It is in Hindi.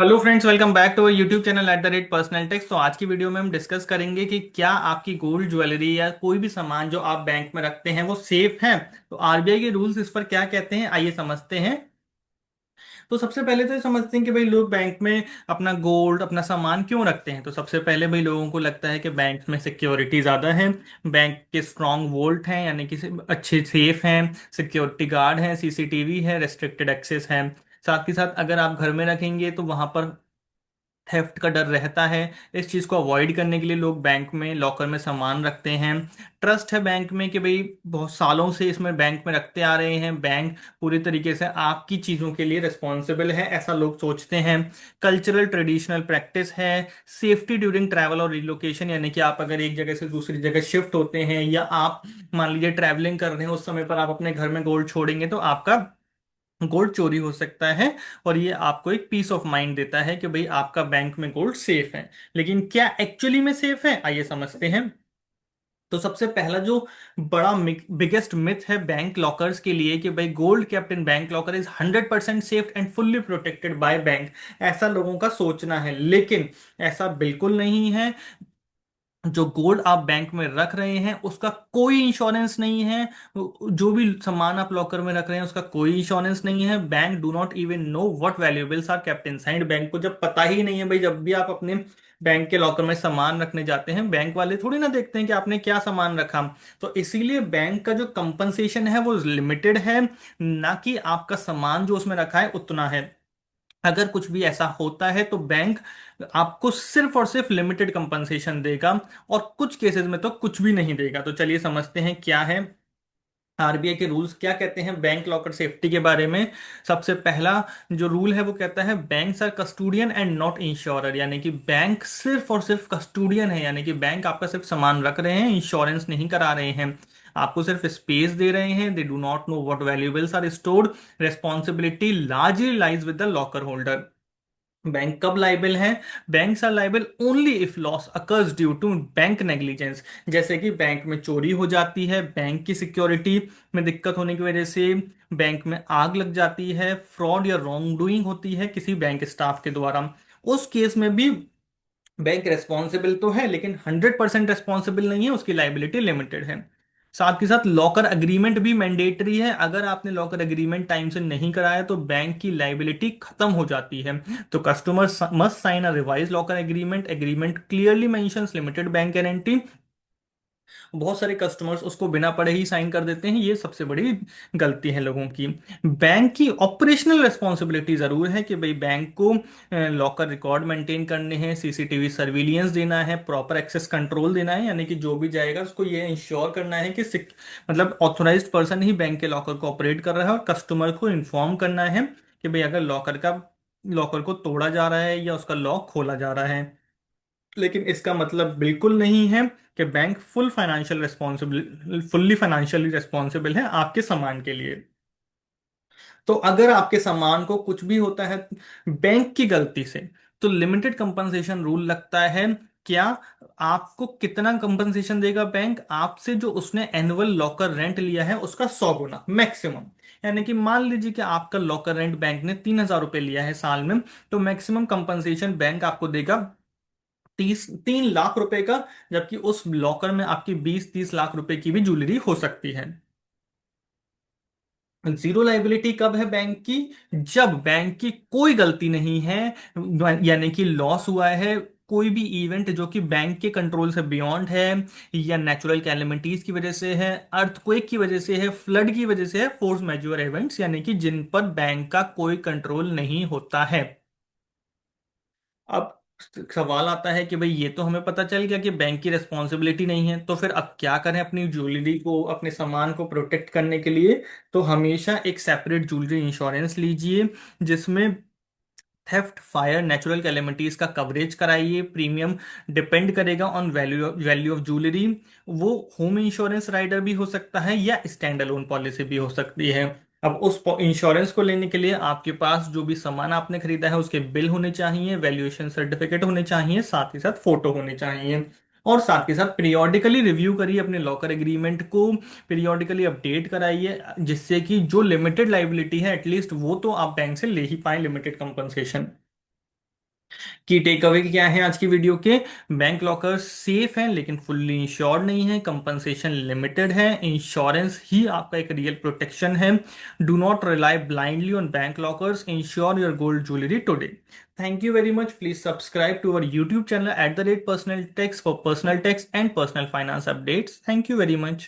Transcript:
Hello friends, welcome back to YouTube channel @personal tax. तो आज की वीडियो में हम डिस्कस करेंगे कि क्या आपकी गोल्ड ज्वेलरी या कोई भी सामान जो आप बैंक में रखते हैं वो सेफ है। तो आरबीआई के रूल्स इस पर क्या कहते हैं, आइए समझते हैं। तो सबसे पहले तो ये समझते हैं कि भाई लोग बैंक में अपना गोल्ड अपना सामान क्यों रखते हैं। तो सबसे पहले भाई लोगों को लगता है कि बैंक में सिक्योरिटी ज़्यादा है, बैंक के स्ट्रॉन्ग वोल्ट हैं यानी कि अच्छे सेफ हैं, सिक्योरिटी गार्ड है, सीसीटीवी है, रेस्ट्रिक्टेड एक्सेस है। साथ ही साथ अगर आप घर में रखेंगे तो वहां पर थेफ्ट का डर रहता है। इस चीज़ को अवॉइड करने के लिए लोग बैंक में लॉकर में सामान रखते हैं। ट्रस्ट है बैंक में कि भाई बहुत सालों से इसमें बैंक में रखते आ रहे हैं, बैंक पूरी तरीके से आपकी चीज़ों के लिए रिस्पॉन्सिबल है, ऐसा लोग सोचते हैं। कल्चरल ट्रेडिशनल प्रैक्टिस है। सेफ्टी ड्यूरिंग ट्रैवल और रिलोकेशन, यानी कि आप अगर एक जगह से दूसरी जगह शिफ्ट होते हैं या आप मान लीजिए ट्रैवलिंग कर रहे हैं, उस समय पर आप अपने घर में गोल्ड छोड़ेंगे तो आपका गोल्ड चोरी हो सकता है। और ये आपको एक पीस ऑफ माइंड देता है कि भाई आपका बैंक में गोल्ड सेफ है। लेकिन क्या एक्चुअली में सेफ है, आइए समझते हैं। तो सबसे पहला जो बड़ा बिगेस्ट मिथ है बैंक लॉकर्स के लिए कि भाई gold kept in bank locker is 100% safe and fully protected by bank, ऐसा लोगों का सोचना है। लेकिन ऐसा बिल्कुल नहीं है। जो गोल्ड आप बैंक में रख रहे हैं उसका कोई इंश्योरेंस नहीं है। जो भी सामान आप लॉकर में रख रहे हैं उसका कोई इंश्योरेंस नहीं है। Bank do not even know what valuables are kept inside. Bank को जब पता ही नहीं है भाई, जब भी आप अपने बैंक के लॉकर में सामान रखने जाते हैं बैंक वाले थोड़ी ना देखते हैं कि आपने क्या सामान रखा। तो इसीलिए बैंक का जो कंपनसेशन है वो लिमिटेड है, ना कि आपका सामान जो उसमें रखा है उतना है। अगर कुछ भी ऐसा होता है तो बैंक आपको सिर्फ और सिर्फ लिमिटेड कंपनसेशन देगा, और कुछ केसेस में तो कुछ भी नहीं देगा। तो चलिए समझते हैं क्या है आरबीआई के रूल्स, क्या कहते हैं बैंक लॉकर सेफ्टी के बारे में। सबसे पहला जो रूल है वो कहता है banks are custodian and not insurer, यानी कि बैंक सिर्फ और सिर्फ कस्टोडियन है, यानी कि बैंक आपका सिर्फ सामान रख रहे हैं, इंश्योरेंस नहीं करा रहे हैं, आपको सिर्फ स्पेस दे रहे हैं। They do not know what valuables are stored. Responsibility largely lies with the locker holder. Bank कब लाइबल है? Banks are liable only if loss occurs due to bank negligence. जैसे कि बैंक में चोरी हो जाती है, बैंक की सिक्योरिटी में दिक्कत होने की वजह से, बैंक में आग लग जाती है, फ्रॉड या रॉन्ग डूइंग होती है किसी बैंक स्टाफ के द्वारा, उस केस में भी बैंक रेस्पॉन्सिबल तो है लेकिन 100% रेस्पॉन्सिबल नहीं है, उसकी लाइबिलिटी लिमिटेड है। साथ के साथ लॉकर अग्रीमेंट भी मैंडेटरी है। अगर आपने लॉकर अग्रीमेंट टाइम से नहीं कराया तो बैंक की लाइबिलिटी खत्म हो जाती है। तो customer must sign a revise locker agreement. Agreement clearly mentions limited bank guarantee. बहुत सारे कस्टमर्स उसको बिना पढ़े ही साइन कर देते हैं, ये सबसे बड़ी गलती है लोगों की। बैंक की ऑपरेशनल रिस्पॉन्सिबिलिटी जरूर है कि भाई बैंक को लॉकर रिकॉर्ड मेंटेन करने हैं, सीसीटीवी सर्विलियंस देना है, प्रॉपर एक्सेस कंट्रोल देना है, यानी कि जो भी जाएगा उसको ये इंश्योर करना है कि मतलब ऑथोराइज्ड पर्सन ही बैंक के लॉकर को ऑपरेट कर रहा है, और कस्टमर को इन्फॉर्म करना है कि भाई अगर लॉकर को तोड़ा जा रहा है या उसका लॉक खोला जा रहा है। लेकिन इसका मतलब बिल्कुल नहीं है कि बैंक फुल्ली फाइनेंशियली रिस्पॉन्सिबल है आपके सामान के लिए। तो अगर आपके सामान को कुछ भी होता है बैंक की गलती से, तो लिमिटेड कंपनसेशन रूल लगता है। क्या? आपको कितना कंपनसेशन देगा बैंक? आपसे जो उसने एनुअल लॉकर रेंट लिया है उसका 100 गुना मैक्सिमम। यानी कि मान लीजिए कि आपका लॉकर रेंट बैंक ने 3,000 रुपये लिया है साल में, तो मैक्सिमम कंपनसेशन बैंक आपको देगा 3 लाख रुपए का। जबकि उस लॉकर में आपकी 20-30 लाख रुपए की भी ज्वेलरी हो सकती है। जीरो लाइबिलिटी कब है बैंक की? जब बैंक की कोई गलती नहीं है, यानी कि लॉस हुआ है, कोई भी इवेंट जो कि बैंक के कंट्रोल से बियॉन्ड है, या नेचुरल कैलेमिटीज की वजह से है, अर्थक्वेक की वजह से है, फ्लड की वजह से है, फोर्स मैज्योर इवेंट्स, यानी कि जिन पर बैंक का कोई कंट्रोल नहीं होता है। अब सवाल आता है कि भाई ये तो हमें पता चल गया कि बैंक की रिस्पॉन्सिबिलिटी नहीं है, तो फिर अब क्या करें अपनी ज्वेलरी को, अपने सामान को प्रोटेक्ट करने के लिए? तो हमेशा एक सेपरेट ज्वेलरी इंश्योरेंस लीजिए, जिसमें थेफ्ट, फायर, नेचुरल कैलेमिटीज का कवरेज कराइए। प्रीमियम डिपेंड करेगा on value value of jewellery. वो होम इंश्योरेंस राइडर भी हो सकता है या स्टैंड अलोन पॉलिसी भी हो सकती है। अब उस इंश्योरेंस को लेने के लिए आपके पास जो भी सामान आपने खरीदा है उसके बिल होने चाहिए, वैल्यूएशन सर्टिफिकेट होने चाहिए, साथ ही साथ फोटो होने चाहिए। और साथ के साथ पीरियोडिकली रिव्यू करिए अपने लॉकर एग्रीमेंट को, पीरियोडिकली अपडेट कराइए, जिससे कि जो लिमिटेड लाइबिलिटी है एटलीस्ट वो तो आप बैंक से ले ही पाए, लिमिटेड कंपनसेशन। की टेक अवे क्या है आज की वीडियो के? बैंक लॉकर सेफ हैं लेकिन फुल्ली इंश्योर्ड नहीं है, कंपनसेशन लिमिटेड है, इंश्योरेंस ही आपका एक रियल प्रोटेक्शन है। Do not rely blindly on bank lockers, insure your gold jewellery today. Thank you very much. Please subscribe to our YouTube channel @personal tax for personal tax and personal finance updates. Thank you very much.